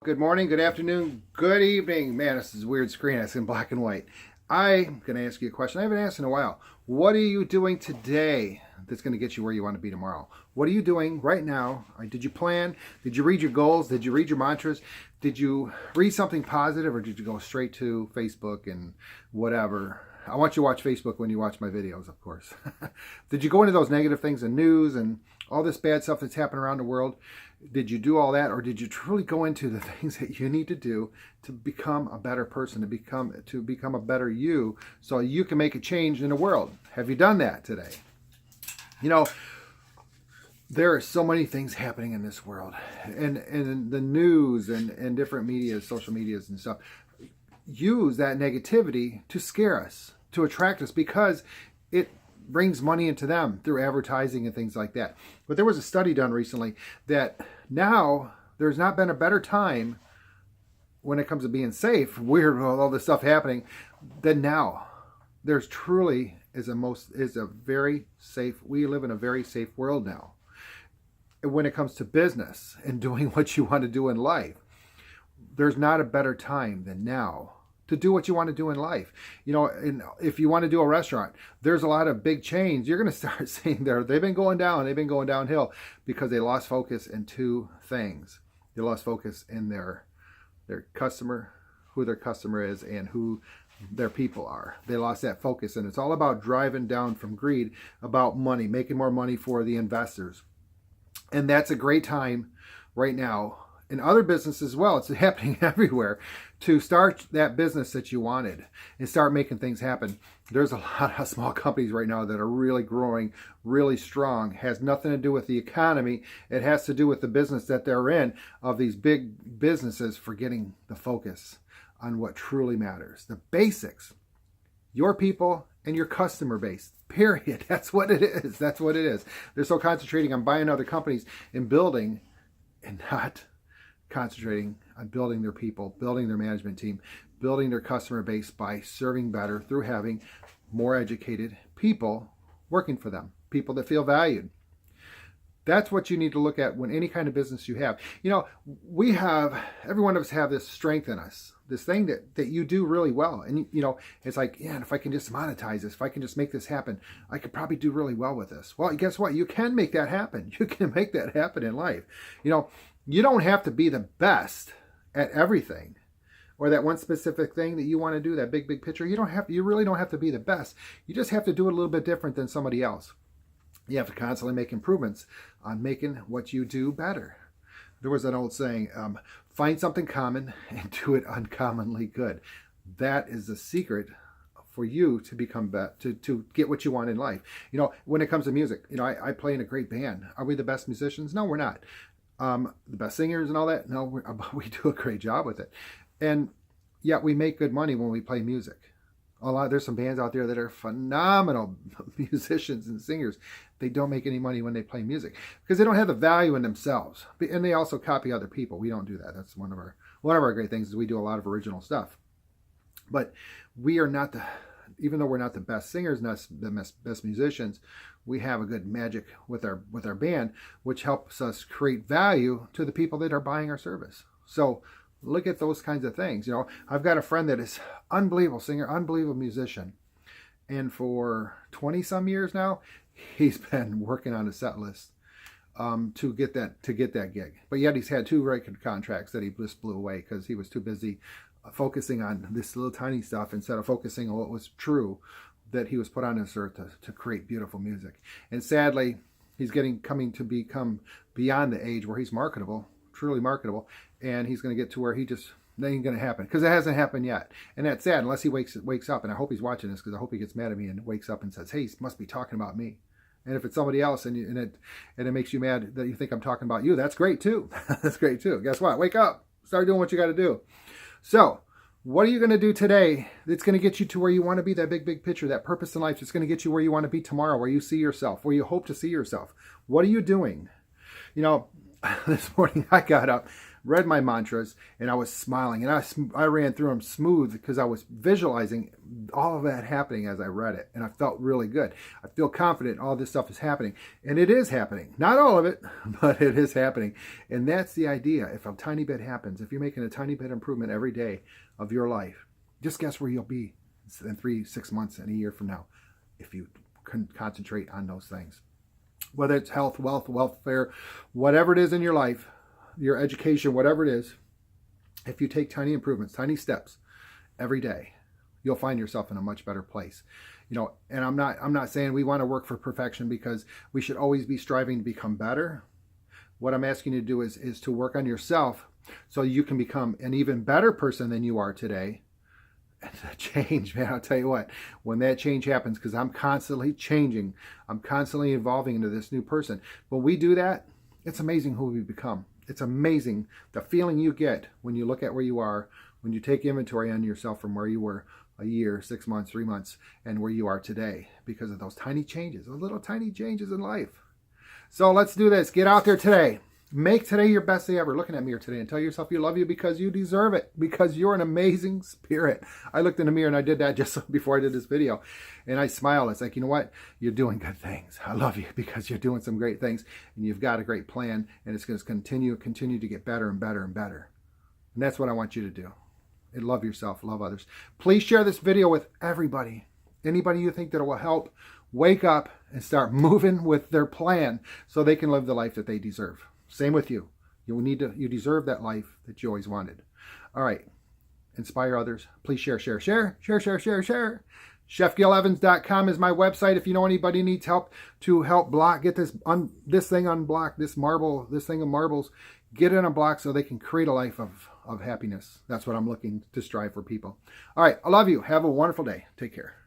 Good morning, good afternoon, good evening. Man, this is a weird screen. It's in black and white. I'm going to ask you a question I haven't asked in a while. What are you doing today that's going to get you where you want to be tomorrow? What are you doing right now? Did you plan? Did you read your goals? Did you read your mantras? Did you read something positive, or did you go straight to Facebook and whatever? I want you to watch Facebook when you watch my videos, of course. Did you go into those negative things in news and all this bad stuff that's happening around the world? Did you do all that, or did you truly go into the things that you need to do to become a better person, to become a better you, so you can make a change in the world? Have you done that today? You know, there are so many things happening in this world, and the news and different media, social medias and stuff, use that negativity to scare us, to attract us, because it brings money into them through advertising and things like that. But there was a study done recently that now there's not been a better time when it comes to being safe, weird with all this stuff happening, than now. There's truly is a very safe, we live in a very safe world now. When it comes to business and doing what you want to do in life, there's not a better time than now to do what you want to do in life. You know, if you want to do a restaurant, there's a lot of big chains. You're going to start seeing they've been going downhill because they lost focus in two things. They lost focus in their customer, who their customer is, and who their people are. They lost that focus, and it's all about driving down from greed, about money, making more money for the investors. And that's a great time right now in other businesses as well. It's happening everywhere, to start that business that you wanted and start making things happen. There's a lot of small companies right now that are really growing, really strong. It has nothing to do with the economy. It has to do with the business that they're in, of these big businesses forgetting the focus on what truly matters. The basics, your people and your customer base, period. That's what it is. That's what it is. They're so concentrating on buying other companies and building, and not concentrating on building their people, building their management team, building their customer base by serving better through having more educated people working for them, people that feel valued. That's what you need to look at when any kind of business you have. You know, every one of us have this strength in us, this thing that you do really well. And, you know, it's like, yeah, if I can just monetize this, if I can just make this happen, I could probably do really well with this. Well, guess what? You can make that happen. You can make that happen in life. You know, you don't have to be the best at everything, or that one specific thing that you want to do, that big picture. You really don't have to be the best. You just have to do it a little bit different than somebody else. You have to constantly make improvements on making what you do better. There was an old saying, find something common and do it uncommonly good. That is the secret for you to become better, to get what you want in life. You know, when it comes to music, you know, I play in a great band. Are we the best musicians? No, we're not. The best singers and all that? No, we do a great job with it. And yet we make good money when we play music. There's some bands out there that are phenomenal musicians and singers. They don't make any money when they play music because they don't have the value in themselves. And they also copy other people. We don't do that. That's one of our great things, is we do a lot of original stuff. But we are not even though we're not the best singers, not the best musicians, we have a good magic with our band, which helps us create value to the people that are buying our service. So look at those kinds of things. You know, I've got a friend that is unbelievable singer, unbelievable musician, and for 20 some years now, he's been working on a set list to get that gig. But yet he's had 2 record contracts that he just blew away because he was too busy focusing on this little tiny stuff instead of focusing on what was true, that he was put on this earth to create beautiful music. And sadly, he's coming to become beyond the age where he's marketable, truly marketable, and he's going to get to where that ain't going to happen, because it hasn't happened yet. And that's sad, unless he wakes up, and I hope he's watching this, because I hope he gets mad at me and wakes up and says, hey, he must be talking about me. And if it's somebody else and it makes you mad that you think I'm talking about you, that's great too. That's great too. Guess what? Wake up. Start doing what you got to do. So what are you going to do today that's going to get you to where you want to be, that big picture, that purpose in life that's going to get you where you want to be tomorrow, where you see yourself, where you hope to see yourself? What are you doing? You know, this morning I got up. read my mantras, and I was smiling, and I ran through them smooth because I was visualizing all of that happening as I read it, and I felt really good. I feel confident all this stuff is happening, and it is happening. Not all of it, but it is happening, and that's the idea. If a tiny bit happens, if you're making a tiny bit improvement every day of your life, just guess where you'll be in 3, 6 months, and a year from now, if you can concentrate on those things. Whether it's health, wealth, welfare, whatever it is in your life, your education, whatever it is, if you take tiny improvements, tiny steps every day, you'll find yourself in a much better place. And I'm not saying we want to work for perfection, because we should always be striving to become better. What I'm asking you to do is to work on yourself so you can become an even better person than you are today. And the change, man, I'll tell you what, when that change happens, because I'm constantly changing, I'm constantly evolving into this new person. When we do that, it's amazing who we become. It's amazing the feeling you get when you look at where you are, when you take inventory on yourself from where you were a year, 6 months, 3 months, and where you are today, because of those tiny changes, those little tiny changes in life. So let's do this. Get out there today. Make today your best day ever. Look in that mirror today and tell yourself you love you, because you deserve it, because you're an amazing spirit. I looked in the mirror and I did that just before I did this video, and I smiled. It's like, you know what? You're doing good things. I love you because you're doing some great things, and you've got a great plan, and it's going to continue to get better and better and better. And that's what I want you to do. And love yourself, love others. Please share this video with everybody. Anybody you think that will help wake up and start moving with their plan so they can live the life that they deserve. Same with you. You deserve that life that you always wanted. All right. Inspire others. Please share. ChefGilEvans.com is my website. If you know anybody needs help to help get this thing unblocked, this thing of marbles, get it unblocked so they can create a life of happiness. That's what I'm looking to strive for people. All right. I love you. Have a wonderful day. Take care.